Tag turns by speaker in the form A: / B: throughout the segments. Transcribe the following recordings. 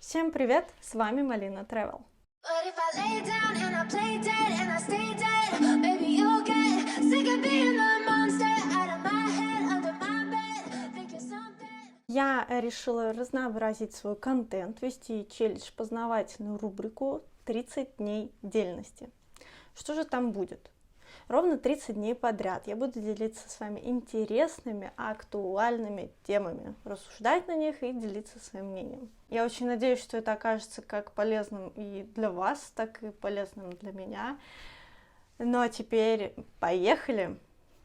A: Всем привет, с вами Малина Travel. Я решила разнообразить свой контент, вести челлендж познавательную рубрику «30 дней дельности». Что же там будет? Ровно 30 дней подряд я буду делиться с вами интересными, актуальными темами, рассуждать на них и делиться своим мнением. Я очень надеюсь, что это окажется как полезным и для вас, так и полезным для меня. Ну а теперь поехали!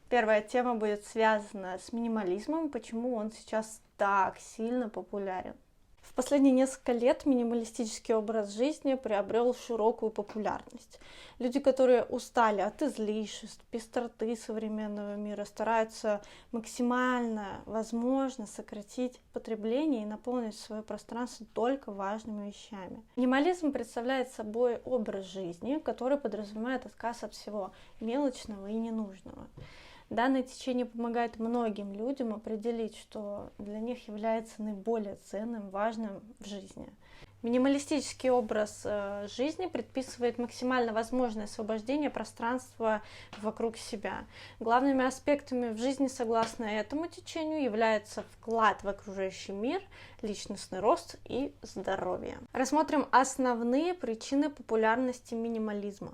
A: Первая тема будет связана с минимализмом, почему он сейчас так сильно популярен. В последние несколько лет минималистический образ жизни приобрел широкую популярность. Люди, которые устали от излишеств, пестроты современного мира, стараются максимально возможно сократить потребление и наполнить свое пространство только важными вещами. Минимализм представляет собой образ жизни, который подразумевает отказ от всего мелочного и ненужного. Данное течение помогает многим людям определить, что для них является наиболее ценным, важным в жизни. Минималистический образ жизни предписывает максимально возможное освобождение пространства вокруг себя. Главными аспектами в жизни, согласно этому течению, являются вклад в окружающий мир, личностный рост и здоровье. Рассмотрим основные причины популярности минимализма.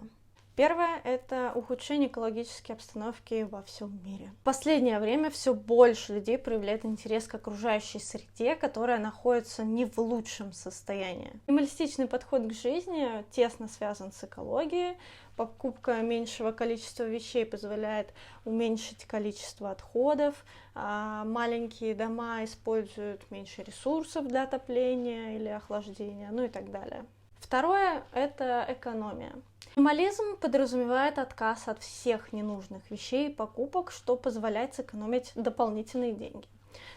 A: Первое – это ухудшение экологической обстановки во всем мире. В последнее время все больше людей проявляет интерес к окружающей среде, которая находится не в лучшем состоянии. Минималистичный подход к жизни тесно связан с экологией. Покупка меньшего количества вещей позволяет уменьшить количество отходов. Маленькие дома используют меньше ресурсов для отопления или охлаждения, ну и так далее. Второе – это экономия. Минимализм подразумевает отказ от всех ненужных вещей и покупок, что позволяет сэкономить дополнительные деньги.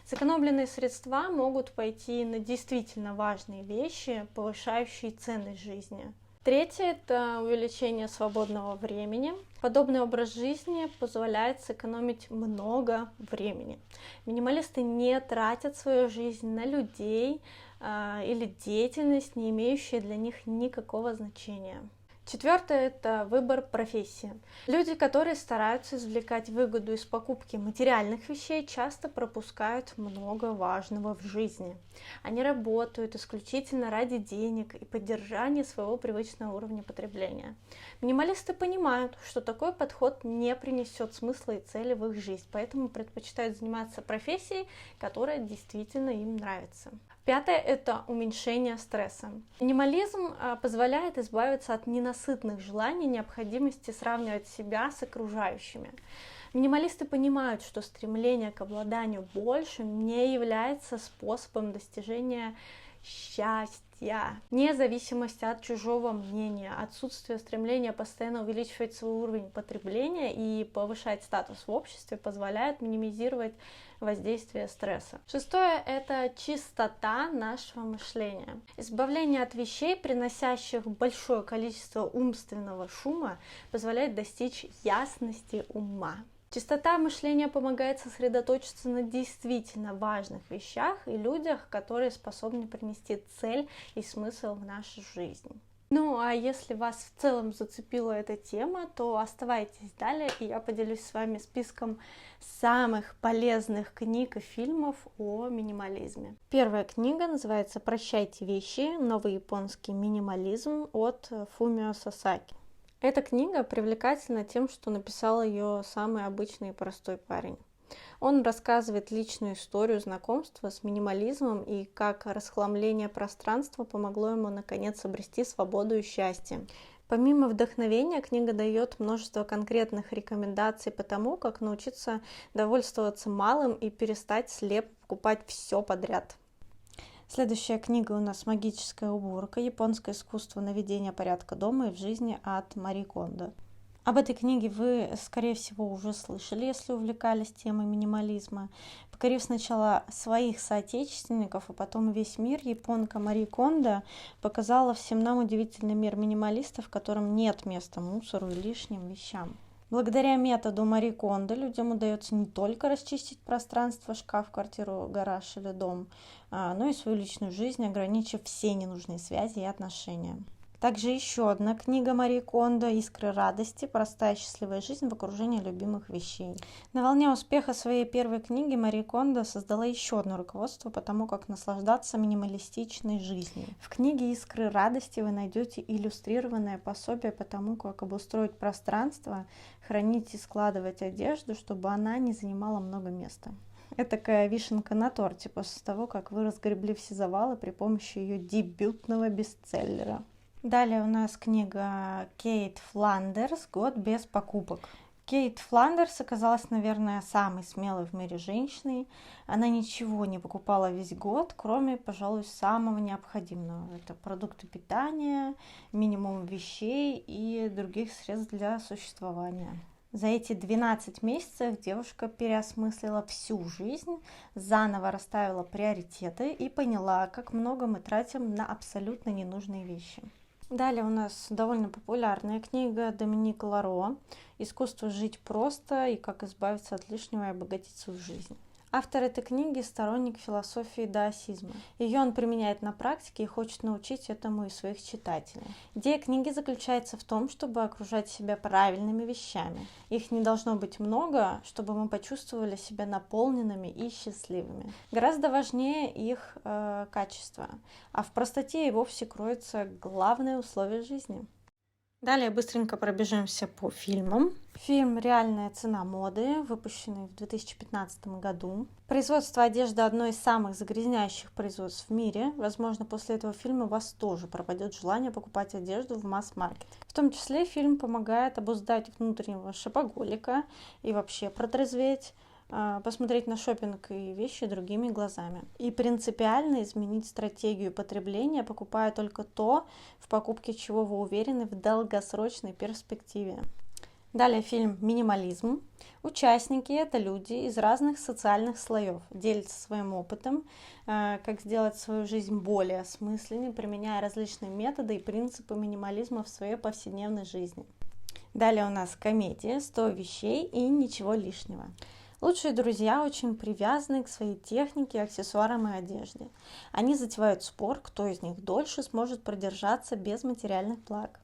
A: Сэкономленные средства могут пойти на действительно важные вещи, повышающие ценность жизни. Третье – это увеличение свободного времени. Подобный образ жизни позволяет сэкономить много времени. Минималисты не тратят свою жизнь на людей или деятельность, не имеющие для них никакого значения. Четвертое – это выбор профессии. Люди, которые стараются извлекать выгоду из покупки материальных вещей, часто пропускают много важного в жизни. Они работают исключительно ради денег и поддержания своего привычного уровня потребления. Минималисты понимают, что такой подход не принесет смысла и цели в их жизнь, поэтому предпочитают заниматься профессией, которая действительно им нравится. Пятое – это уменьшение стресса. Минимализм позволяет избавиться от ненасытных желаний, необходимости сравнивать себя с окружающими. Минималисты понимают, что стремление к обладанию большим не является способом достижения счастья. Независимость от чужого мнения, отсутствие стремления постоянно увеличивать свой уровень потребления и повышать статус в обществе позволяет минимизировать воздействие стресса. Шестое – это чистота нашего мышления. Избавление от вещей, приносящих большое количество умственного шума, позволяет достичь ясности ума. Чистота мышления помогает сосредоточиться на действительно важных вещах и людях, которые способны принести цель и смысл в нашу жизнь. Ну, а если вас в целом зацепила эта тема, то оставайтесь далее, и я поделюсь с вами списком самых полезных книг и фильмов о минимализме. Первая книга называется «Прощайте вещи. Новый японский минимализм» от Фумио Сасаки. Эта книга привлекательна тем, что написал ее самый обычный и простой парень. Он рассказывает личную историю знакомства с минимализмом и как расхламление пространства помогло ему наконец обрести свободу и счастье. Помимо вдохновения, книга дает множество конкретных рекомендаций по тому, как научиться довольствоваться малым и перестать слепо покупать все подряд. Следующая книга у нас «Магическая уборка. Японское искусство наведения порядка дома и в жизни» от Мари Кондо. Об этой книге вы, скорее всего, уже слышали, если увлекались темой минимализма. Покорив сначала своих соотечественников, а потом весь мир, японка Мари Кондо показала всем нам удивительный мир минималистов, в котором нет места мусору и лишним вещам. Благодаря методу Мари Кондо людям удается не только расчистить пространство, шкаф, квартиру, гараж или дом, но и свою личную жизнь, ограничив все ненужные связи и отношения. Также еще одна книга Мари Кондо «Искры радости. Простая счастливая жизнь в окружении любимых вещей». На волне успеха своей первой книги Мари Кондо создала еще одно руководство по тому, как наслаждаться минималистичной жизнью. В книге «Искры радости» вы найдете иллюстрированное пособие по тому, как обустроить пространство, хранить и складывать одежду, чтобы она не занимала много места. Это такая вишенка на торте после того, как вы разгребли все завалы при помощи ее дебютного бестселлера. Далее у нас книга Кейт Фландерс «Год без покупок». Кейт Фландерс оказалась, наверное, самой смелой в мире женщиной. Она ничего не покупала весь год, кроме, пожалуй, самого необходимого. Это продукты питания, минимум вещей и других средств для существования. За эти 12 месяцев девушка переосмыслила всю жизнь, заново расставила приоритеты и поняла, как много мы тратим на абсолютно ненужные вещи. Далее у нас довольно популярная книга Доминика Ларо «Искусство жить просто и как избавиться от лишнего и обогатить свою жизнь». Автор этой книги – сторонник философии даосизма. Ее он применяет на практике и хочет научить этому и своих читателей. Идея книги заключается в том, чтобы окружать себя правильными вещами. Их не должно быть много, чтобы мы почувствовали себя наполненными и счастливыми. Гораздо важнее их качество, а в простоте и вовсе кроется главное условие жизни. Далее быстренько пробежимся по фильмам. Фильм «Реальная цена моды», выпущенный в 2015 году. Производство одежды – одно из самых загрязняющих производств в мире. Возможно, после этого фильма у вас тоже пропадет желание покупать одежду в масс-маркете. В том числе фильм помогает обуздать внутреннего шопоголика и вообще протрезветь, посмотреть на шопинг и вещи другими глазами. И принципиально изменить стратегию потребления, покупая только то, в покупке чего вы уверены в долгосрочной перспективе. Далее фильм «Минимализм». Участники – это люди из разных социальных слоев, делятся своим опытом, как сделать свою жизнь более осмысленной, применяя различные методы и принципы минимализма в своей повседневной жизни. Далее у нас комедия «100 вещей и ничего лишнего». Лучшие друзья очень привязаны к своей технике, аксессуарам и одежде. Они затевают спор, кто из них дольше сможет продержаться без материальных благ.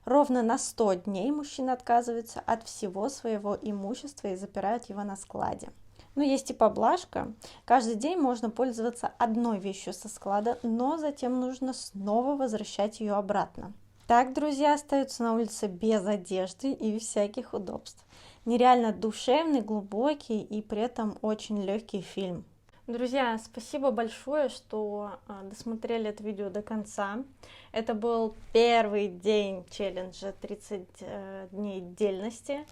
A: Ровно на 100 дней мужчина отказывается от всего своего имущества и запирает его на складе. Но есть и поблажка. Каждый день можно пользоваться одной вещью со склада, но затем нужно снова возвращать ее обратно. Так друзья остаются на улице без одежды и всяких удобств. Нереально душевный, глубокий и при этом очень легкий фильм. Друзья, спасибо большое, что досмотрели это видео до конца. Это был первый день челленджа 30 дней дельности.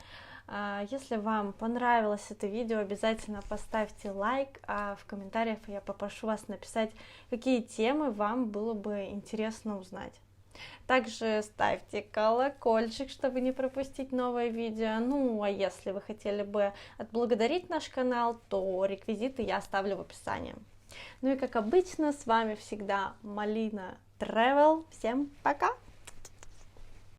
A: Если вам понравилось это видео, обязательно поставьте лайк, а в комментариях я попрошу вас написать, какие темы вам было бы интересно узнать. Также ставьте колокольчик, чтобы не пропустить новое видео. Ну, а если вы хотели бы отблагодарить наш канал, то реквизиты я оставлю в описании. Ну и как обычно, с вами всегда Малина Travel. Всем пока!